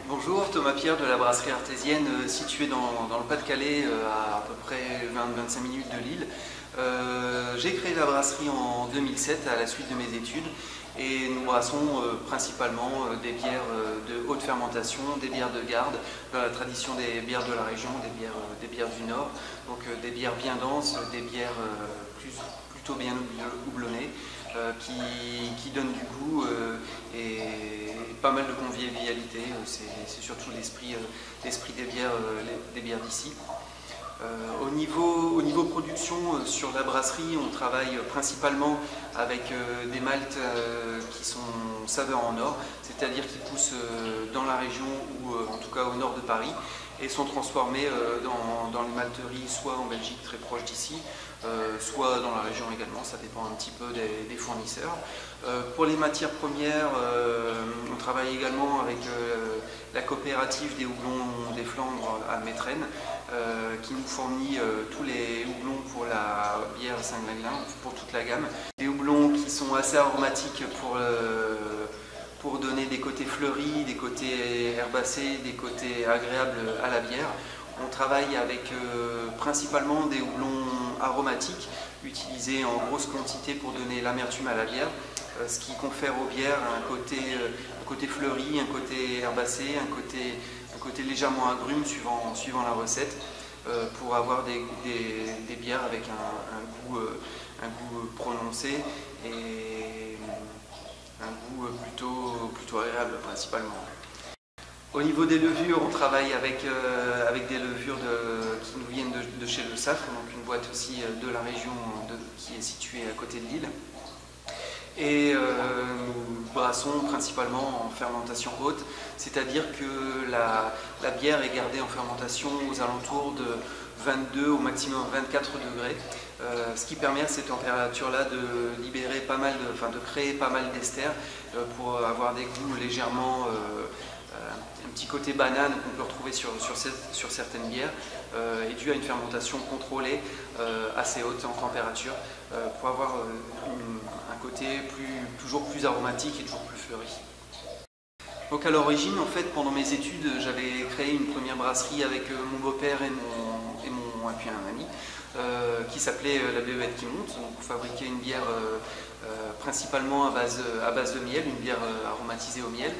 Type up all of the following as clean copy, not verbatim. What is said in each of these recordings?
Bonjour, Thomas Pierre de la brasserie artésienne située dans le Pas-de-Calais à peu près 20-25 minutes de Lille. J'ai créé la brasserie en 2007 à la suite de mes études et nous brassons principalement des bières de haute fermentation, des bières de garde, dans la tradition des bières de la région, des bières du Nord, donc des bières bien denses, des bières plutôt bien houblonnées qui donnent du goût et pas mal de convivialité. C'est surtout l'esprit des bières d'ici. Au niveau production, sur la brasserie, on travaille principalement avec des maltes qui sont saveurs en or, c'est-à-dire qui poussent dans la région ou en tout cas au nord de Paris et sont transformés dans les malteries, soit en Belgique très proche d'ici, soit dans la région également, ça dépend un petit peu des fournisseurs. Pour les matières premières, on travaille également avec la coopérative des houblons des Flandres à Métrenne, qui nous fournit tous les houblons pour la bière Saint-Glinglin, pour toute la gamme. Des houblons qui sont assez aromatiques pour donner des côtés fleuris, des côtés herbacés, des côtés agréables à la bière. On travaille avec principalement des houblons aromatiques utilisés en grosse quantité pour donner l'amertume à la bière, ce qui confère aux bières un côté fleuri, un côté herbacé, un côté légèrement agrume suivant la recette, pour avoir des bières avec un goût prononcé et un goût plutôt agréable principalement. Au niveau des levures, on travaille avec des levures qui nous viennent de chez Le Safre, donc une boîte aussi de la région qui est située à côté de Lille. Et nous brassons principalement en fermentation haute, c'est-à-dire que la bière est gardée en fermentation aux alentours de 22 au maximum 24 degrés, ce qui permet à cette température-là de libérer de créer pas mal d'esters pour avoir des goûts légèrement un petit côté banane qu'on peut retrouver sur certaines bières, et dû à une fermentation contrôlée assez haute en température pour avoir un côté toujours plus aromatique et toujours plus fleuri. Donc à l'origine, en fait, pendant mes études, j'avais créé une première brasserie avec mon beau-père et puis un ami qui s'appelait La Bébête qui monte. Donc on fabriquait une bière principalement à base de miel, une bière aromatisée au miel.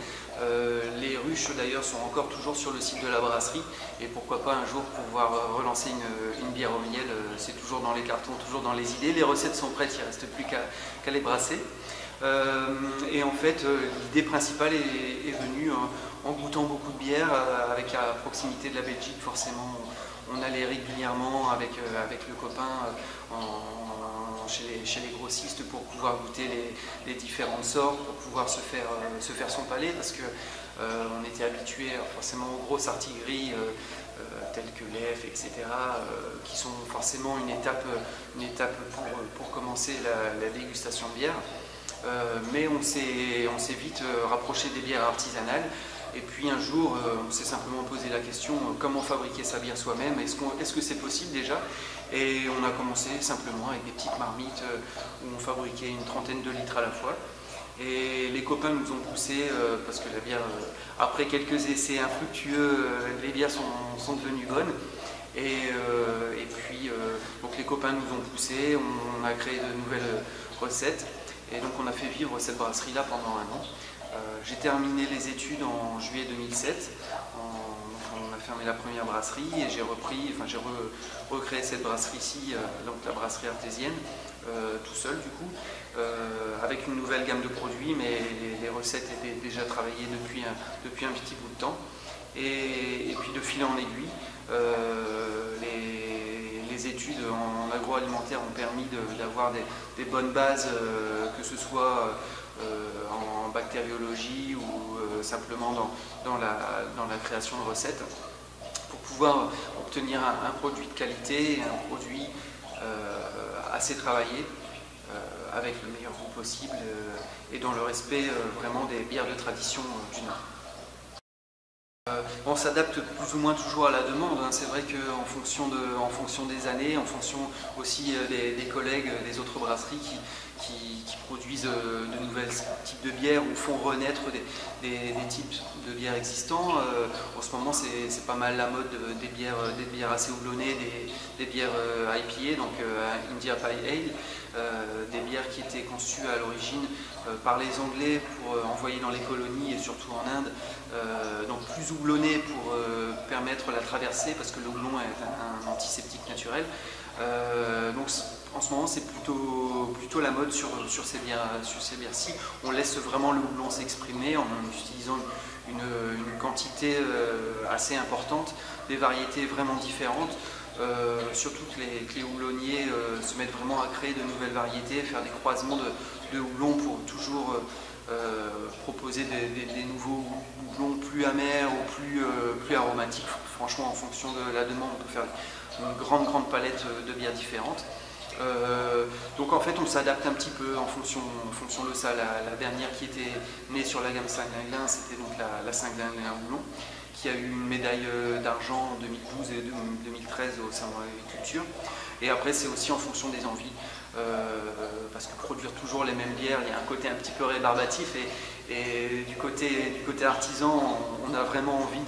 Les ruches d'ailleurs sont encore toujours sur le site de la brasserie et pourquoi pas un jour pouvoir relancer une bière au miel, c'est toujours dans les cartons, toujours dans les idées. Les recettes sont prêtes, il ne reste plus qu'à les brasser. Et en fait, l'idée principale est venue en goûtant beaucoup de bières, avec la proximité de la Belgique, forcément on allait régulièrement avec le copain chez les grossistes pour pouvoir goûter les différentes sortes, pour pouvoir se faire son palais, parce que on était habitué forcément aux grosses artilleries telles que l'EF, etc., qui sont forcément une étape pour commencer la dégustation de bière. Mais on s'est vite rapproché des bières artisanales. Et puis un jour, on s'est simplement posé la question comment fabriquer sa bière soi-même, est-ce que c'est possible déjà? Et on a commencé simplement avec des petites marmites où on fabriquait une trentaine de litres à la fois. Et les copains nous ont poussés parce que la bière, après quelques essais infructueux, les bières sont devenues bonnes. Et puis donc les copains nous ont poussés, on a créé de nouvelles recettes. Et donc on a fait vivre cette brasserie-là pendant un an. J'ai terminé les études en juillet 2007, on a fermé la première brasserie et j'ai recréé cette brasserie-ci, donc la brasserie artésienne, tout seul du coup, avec une nouvelle gamme de produits, mais les recettes étaient déjà travaillées depuis un petit bout de temps. Et puis de fil en aiguille, les études en agroalimentaire ont permis d'avoir des bonnes bases, que ce soit en bactériologie ou simplement dans la création de recettes, pour pouvoir obtenir un produit de qualité, un produit assez travaillé, avec le meilleur goût possible et dans le respect vraiment des bières de tradition du Nord. On s'adapte plus ou moins toujours à la demande, hein. C'est vrai qu'en fonction des années, en fonction aussi des collègues des autres brasseries qui produisent de nouvelles types de bières ou font renaître des types de bières existants. En ce moment, c'est pas mal la mode des bières assez houblonnées, des bières IPA, donc India Pale Ale, des bières qui étaient conçues à l'origine par les Anglais pour envoyer dans les colonies et surtout en Inde, donc plus houblonnées pour permettre la traversée, parce que le houblon est un antiseptique naturel. Donc en ce moment, c'est plutôt la mode sur ces bières-ci. On laisse vraiment le houblon s'exprimer en utilisant une quantité assez importante, des variétés vraiment différentes. Surtout que les houblonniers se mettent vraiment à créer de nouvelles variétés, faire des croisements de houblons pour toujours proposer des nouveaux houblons plus amers ou plus aromatiques. Franchement, en fonction de la demande, on peut faire une grande palette de bières différentes. Donc en fait, on s'adapte un petit peu en fonction de ça. La dernière qui était née sur la gamme Saint-Glinglin, c'était donc la Saint-Glinglin houblon, qui a eu une médaille d'argent en 2012 et 2013 au Salon de l'Agriculture. Et après, c'est aussi en fonction des envies, parce que produire toujours les mêmes bières, il y a un côté un petit peu rébarbatif, et du côté artisan, on a vraiment envie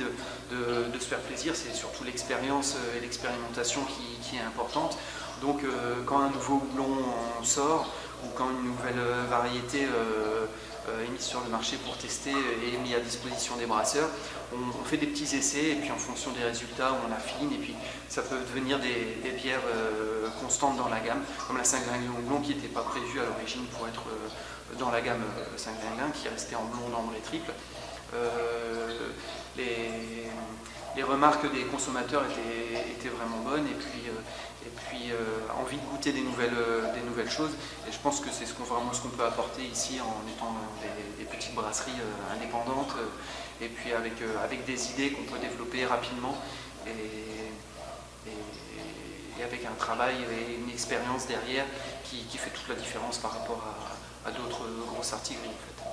de se faire plaisir. C'est surtout l'expérience et l'expérimentation qui est importante. Donc quand un nouveau houblon sort, ou quand une nouvelle variété est mise sur le marché pour tester et est mise à disposition des brasseurs, on fait des petits essais, et puis en fonction des résultats, on affine, et puis ça peut devenir des bières constantes dans la gamme, comme la Saint-Glinglin houblon qui n'était pas prévue à l'origine pour être dans la gamme Saint-Glinglin, qui est restée en blonde, ambre et triple. Les remarques des consommateurs étaient vraiment bonnes, et puis envie de goûter des nouvelles choses, et je pense que c'est vraiment ce qu'on peut apporter ici en étant des petites brasseries indépendantes, et puis avec des idées qu'on peut développer rapidement, et avec un travail et une expérience derrière qui fait toute la différence par rapport à d'autres grosses artilleries en fait.